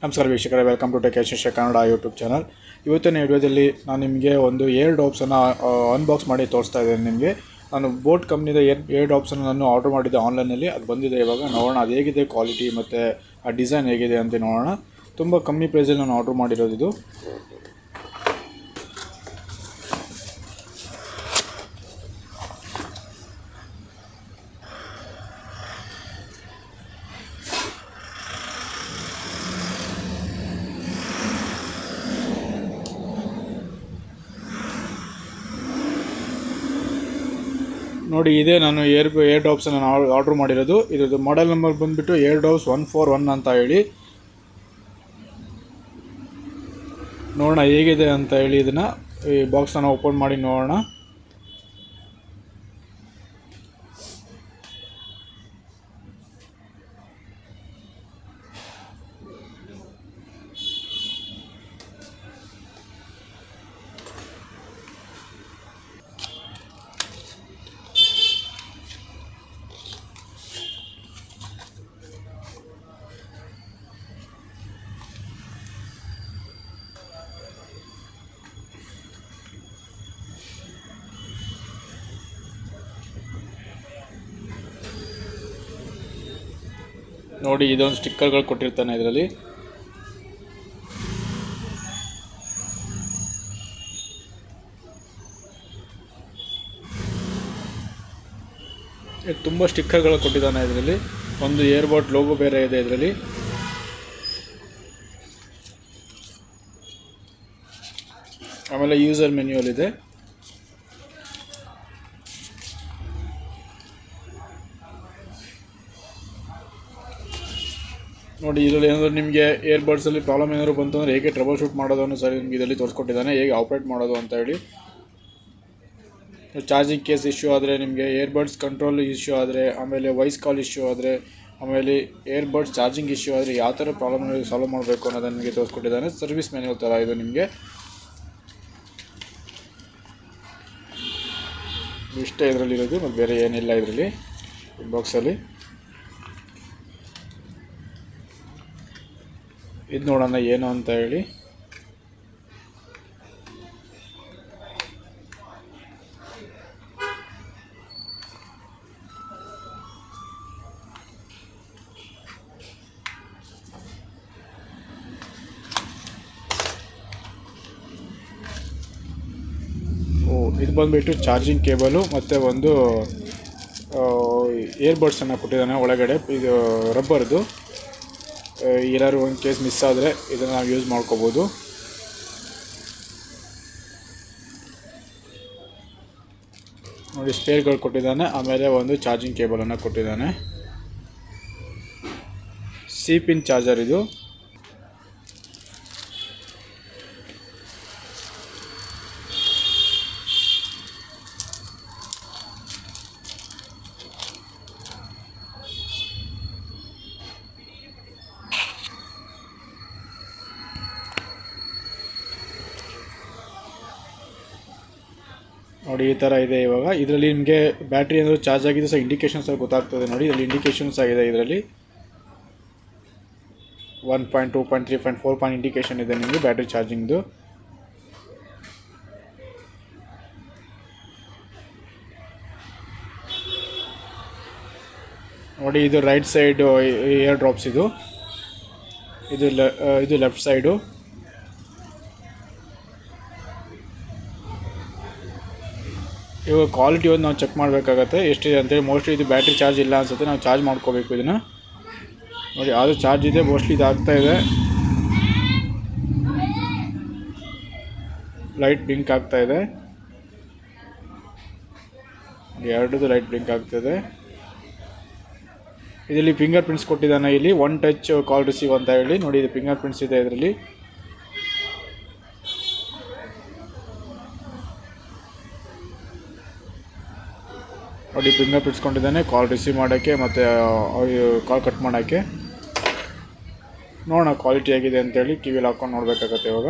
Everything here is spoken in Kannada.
ನಮಸ್ಕಾರ ವೀಕ್ಷಕರೇ, welcome to tech Yashasvi Kannada YouTube channel. ಇವತ್ತಿನ ವಿಡಿಯೋದಲ್ಲಿ ನಾನು ನಿಮಗೆ ಒಂದು ಏರ್ ಡಾಪ್ಸನ್ನು ಅನ್ಬಾಕ್ಸ್ ಮಾಡಿ ತೋರಿಸ್ತಾ ಇದ್ದೇನೆ. ನಿಮಗೆ ನಾನು ಬೋಟ್ ಕಂಪ್ನಿದ ಏರ್ ಡಾಪ್ಸನ್ನು ನಾನು ಆರ್ಡರ್ ಮಾಡಿದ್ದೆ ಆನ್ಲೈನಲ್ಲಿ. ಅದು ಬಂದಿದೆ. ಇವಾಗ ನೋಡೋಣ ಅದು ಹೇಗಿದೆ, ಕ್ವಾಲಿಟಿ ಮತ್ತು ಆ ಡಿಸೈನ್ ಹೇಗಿದೆ ಅಂತ ನೋಡೋಣ. ತುಂಬ ಕಮ್ಮಿ ಪ್ರೈಸಲ್ಲಿ ನಾನು ಆರ್ಡರ್ ಮಾಡಿರೋದು ಇದು. ನೋಡಿ, ಇದೇ ನಾನು ಏರ್ ಡಾಪ್ಸನ್ನು ನಾನು ಆರ್ಡರ್ ಮಾಡಿರೋದು. ಇದ್ರದ್ದು ಮಾಡೆಲ್ ನಂಬರ್ ಬಂದುಬಿಟ್ಟು ಏರ್ ಡಾಪ್ಸ್ 141 ಅಂತ ಹೇಳಿ. ನೋಡೋಣ ಹೇಗಿದೆ ಅಂತ ಹೇಳಿ. ಇದನ್ನು ಈ ಬಾಕ್ಸನ್ನು ಓಪನ್ ಮಾಡಿ ನೋಡೋಣ. ನೋಡಿ, ಇದೊಂದು ಸ್ಟಿಕ್ಕರ್ಗಳು ಕೊಟ್ಟಿರ್ತಾನೆ ಇದರಲ್ಲಿ. ತುಂಬ ಸ್ಟಿಕ್ಕರ್ಗಳು ಕೊಟ್ಟಿದ್ದಾನೆ ಇದರಲ್ಲಿ. ಒಂದು ಏರ್ಬಡ್ ಲೋಗೋ ಬೇರೆ ಇದೆ ಇದರಲ್ಲಿ. ಆಮೇಲೆ ಯೂಸರ್ ಮೆನ್ಯುವಲ್ ಇದೆ. ನೋಡಿ, ಇದರಲ್ಲಿ ಏನಾದರೂ ನಿಮಗೆ ಏರ್ಬಡ್ಸಲ್ಲಿ ಪ್ರಾಬ್ಲಮ್ ಏನಾದರೂ ಬಂತು ಅಂದರೆ ಹೇಗೆ ಟ್ರಬಲ್ ಶೂಟ್ ಮಾಡೋದನ್ನು ಸರಿ ನಿಮಗೆ ಇದರಲ್ಲಿ ತೋರಿಸ್ಕೊಟ್ಟಿದ್ದಾನೆ, ಹೇಗೆ ಆಪ್ರೇಟ್ ಮಾಡೋದು ಅಂತ ಹೇಳಿ. ಚಾರ್ಜಿಂಗ್ ಕೇಸ್ ಇಶ್ಯೂ ಆದರೆ, ನಿಮಗೆ ಏರ್ಬಡ್ಸ್ ಕಂಟ್ರೋಲ್ ಇಶ್ಯೂ ಆದರೆ, ಆಮೇಲೆ ವಾಯ್ಸ್ ಕಾಲ್ ಇಶ್ಯೂ ಆದರೆ, ಆಮೇಲೆ ಏರ್ಬಡ್ಸ್ ಚಾರ್ಜಿಂಗ್ ಇಶ್ಯೂ ಆದರೆ ಯಾವ ಥರ ಪ್ರಾಬ್ಲಮ್ ಸಾಲ್ವ್ ಮಾಡಬೇಕು ಅನ್ನೋದನ್ನು ನಿಮಗೆ ತೋರಿಸ್ಕೊಟ್ಟಿದ್ದಾನೆ. ಸರ್ವಿಸ್ ಮ್ಯಾನ್ಯುವಲ್ ಥರ ಇದು ನಿಮಗೆ. ಇಷ್ಟೇ ಇದರಲ್ಲಿರೋದು, ಮತ್ತು ಬೇರೆ ಏನಿಲ್ಲ ಇದರಲ್ಲಿ ಬಾಕ್ಸಲ್ಲಿ. ಇದು ನೋಡೋಣ ಏನು ಅಂತ ಹೇಳಿ. ಇದು ಬಂದುಬಿಟ್ಟು ಚಾರ್ಜಿಂಗ್ ಕೇಬಲು ಮತ್ತು ಒಂದು ಏರ್ಬಡ್ಸನ್ನು ಕೊಟ್ಟಿದ್ದಾನೆ ಒಳಗಡೆ. ಇದು ರಬ್ಬರ್ದು. ಏನಾದ್ರು ಒಂದು ಕೇಸ್ ಮಿಸ್ ಆದರೆ ಇದನ್ನು ನಾವು ಯೂಸ್ ಮಾಡ್ಕೋಬೋದು. ನೋಡಿ, ಸ್ಪೇರ್ಗಳು ಕೊಟ್ಟಿದ್ದಾನೆ. ಆಮೇಲೆ ಒಂದು ಚಾರ್ಜಿಂಗ್ ಕೇಬಲನ್ನು ಕೊಟ್ಟಿದ್ದಾನೆ. ಸಿ-ಪಿನ್ ಚಾರ್ಜರ್ ಇದು. ನೋಡಿ, ಈ ಥರ ಇದೆ. ಇವಾಗ ಇದರಲ್ಲಿ ನಿಮಗೆ ಬ್ಯಾಟ್ರಿ ಏನಾದರೂ ಚಾರ್ಜ್ ಆಗಿದೆ ಸಹ ಇಂಡಿಕೇಶನ್ಸ್ ಗೊತ್ತಾಗ್ತದೆ. ನೋಡಿ, ಇದರಲ್ಲಿ ಇಂಡಿಕೇಶನ್ಸ್ ಆಗಿದೆ. ಇದರಲ್ಲಿ 1 point 2 point 3 point 4 point indication ಇದೆ ನಿಮಗೆ ಬ್ಯಾಟ್ರಿ ಚಾರ್ಜಿಂಗ್ದು. ನೋಡಿ, ಇದು ರೈಟ್ ಸೈಡ್ ಏರ್ ಡ್ರಾಪ್ಸ್. ಇದು ಲೆಫ್ಟ್ ಸೈಡು. ಇವಾಗ ಕ್ವಾಲಿಟಿ ಒಂದು ನಾವು ಚೆಕ್ ಮಾಡಬೇಕಾಗತ್ತೆ ಎಷ್ಟಿದೆ ಅಂತೇಳಿ. ಮೋಸ್ಟ್ಲಿ ಇದು ಬ್ಯಾಟ್ರಿ ಚಾರ್ಜ್ ಇಲ್ಲ ಅನಿಸುತ್ತೆ, ನಾವು ಚಾರ್ಜ್ ಮಾಡ್ಕೋಬೇಕು ಇದನ್ನು. ನೋಡಿ, ಅದು ಚಾರ್ಜ್ ಇದೆ. ಮೋಸ್ಟ್ಲಿ ಇದು ಆಗ್ತಾ ಇದೆ. ಲೈಟ್ ಬ್ಲಿಂಕ್ ಆಗ್ತಾ ಇದೆ. ಎರಡದು ಲೈಟ್ ಬ್ಲಿಂಕ್ ಆಗ್ತಾಯಿದೆ. ಇದರಲ್ಲಿ ಫಿಂಗರ್ ಪ್ರಿಂಟ್ಸ್ ಕೊಟ್ಟಿದ್ದಾನೆ. ಇಲ್ಲಿ ಒನ್ ಟಚ್ ಕಾಲ್ ರಿಸೀವ್ ಅಂತ ಹೇಳಿ. ನೋಡಿ, ಇದು ಫಿಂಗರ್ ಪ್ರಿಂಟ್ಸ್ ಇದೆ ಇದರಲ್ಲಿ. ನೋಡಿ, ಫಿಂಗರ್ ಪ್ರಿಂಟ್ಸ್ ಕೊಂಡಿದ್ದಾನೆ ಕಾಲ್ ರಿಸೀವ್ ಮಾಡೋಕ್ಕೆ ಮತ್ತು ಕಾಲ್ ಕಟ್ ಮಾಡೋಕ್ಕೆ. ನೋಡೋಣ ಕ್ವಾಲಿಟಿ ಆಗಿದೆ ಅಂತೇಳಿ ಕಿವಿಲಿ ಹಾಕ್ಕೊಂಡು ನೋಡಬೇಕಾಗತ್ತೆ ಇವಾಗ.